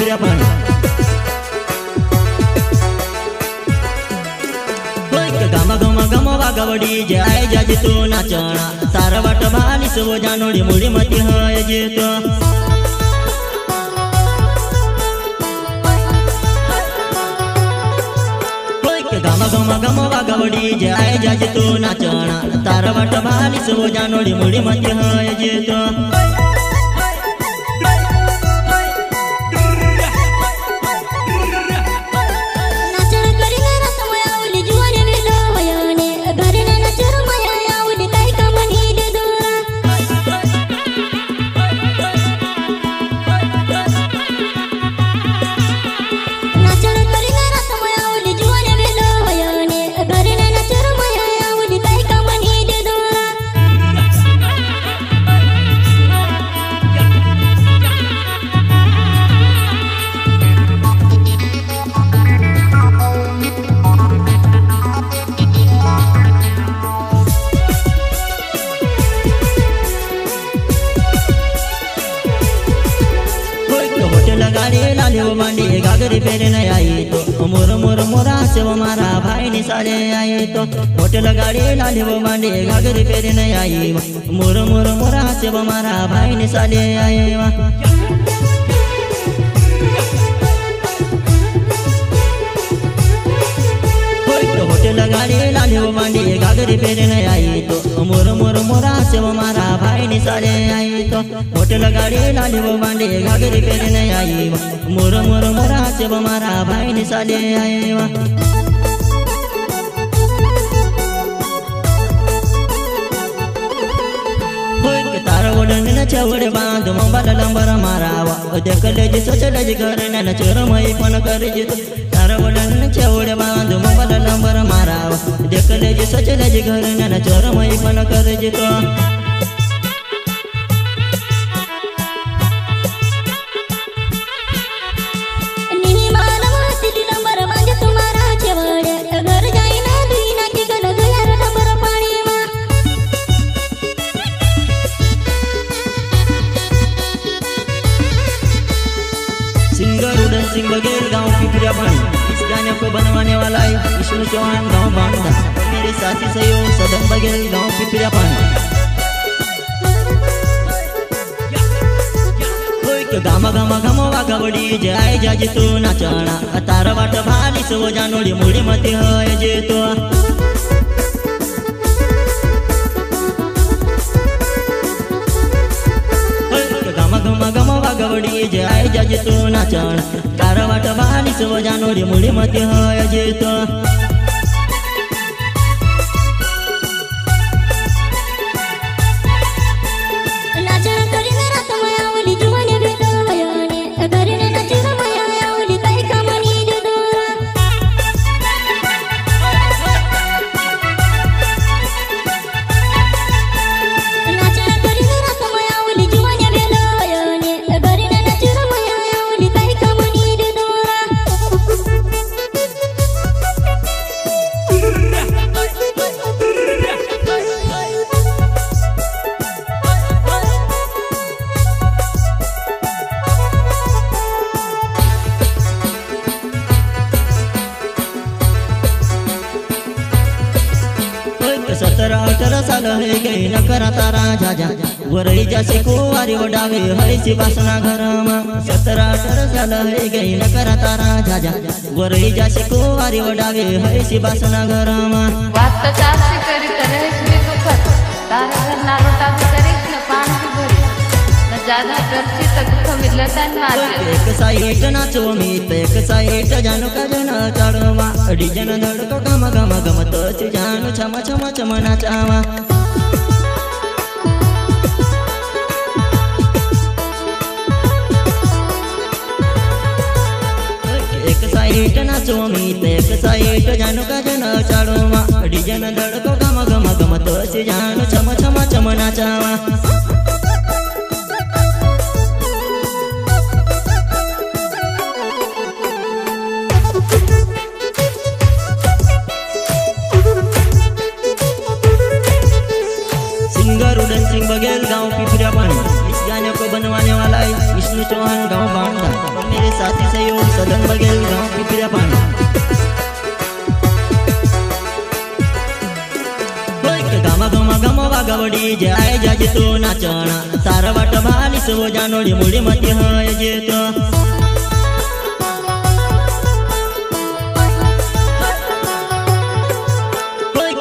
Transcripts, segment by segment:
पिपरिया पानी गम गम गम वागवडी जाय जाजे तो नाचना तारा वाट भाली सो जानोड़ी मुड़ी मती है जेतो गम गम गम वागवडी जाय जाजे तो नाचना तारा वाट भाली सो जानोड़ी मुड़ी मती है जेतो लगाड़े लाले मांडी गागरी पेरे न आई तो मोर मोर मोरा से वो मारा भाई निसाले आए तो होट लगाड़े लाले वो मांडी गागरी पेरे न आई मोर मोर मोरा से वो मारा भाई निसाले आए लगाड़े लाले वो मांडी गागरी पेरे न आई तो मोर मोर मोरा से वो मारा भाई निसाले आई तो होट लगाड़े लाले वो मांडी गागरी पेरे न आई मोर मोर मोरा से वो मारा भाई निसाले आए तारा वडन न चवड़े बांध मोबाइल नंबर मारावा देखले जी सोचले जी घर न चोरमई पण कर जी तारा वडन न चवड़े बांध मोबाइल नंबर मारावा देखले जी सोचले जी घर न चोरमई पण कर जी तो सिंगर उड़न सिंह बघेल गांव पिपरिया पानी इस गाने को बनवाने वाला है विष्णु चौहान गांव बांधा मेरे साथी सहयोग सदन बघेल गांव पिपरिया पानी गामा गामा गामा वागवडी जाय जाजे तो नाचना तारा वाट भाली सो जानोड़ी मुड़ी मती है जेतो गम गम वागवडी जाय जाजे तो नाचना तारा वाट भाली सो जानोड़ी मुड़ी मती है जेतो सतरा अठरा साल है गई न करा तारा जाजा वरई जासे कुवारी वडावे हरी सी बासना घरमा 17 18 साल है गई न करा तारा जाजा वरई जासे कुवारी वडावे हरी सी बासना घरमा बात तो चासी करी करेस में दुखत तारा घर ना रोटा भी करेस न पान की भरी न ज्यादा डरसी तक तो मिलता न मार एक साइड नाचो मीत एक साइड जानो का जना चढ़वा डीजन धड़को गम गम गम तो जानो छम छम छम नाचावा एक साइड नाचो मीत एक साइड जानो का जना चढ़वा डीजन धड़को गम गम गम तो जानो छम छम छम नाचावा सिंगर उड़न सिंह बघेल गांव पिपरिया पानी इस गाने को बनवाने वाला है विष्णु चौहान गांव बांधा और मेरे साथी વાગવડી જાય જાજ તો નાચણા તારા વાટ ભાલીસ વો જાનોડી મૂડી મતી હોય જે તો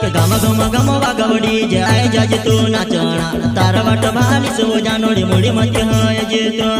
ગમ ગમ ગમ વાગવડી જાય જાજ તો નાચણા તારા વાટ ભાલીસ વો જાનોડી મૂડી મતી હોય જે તો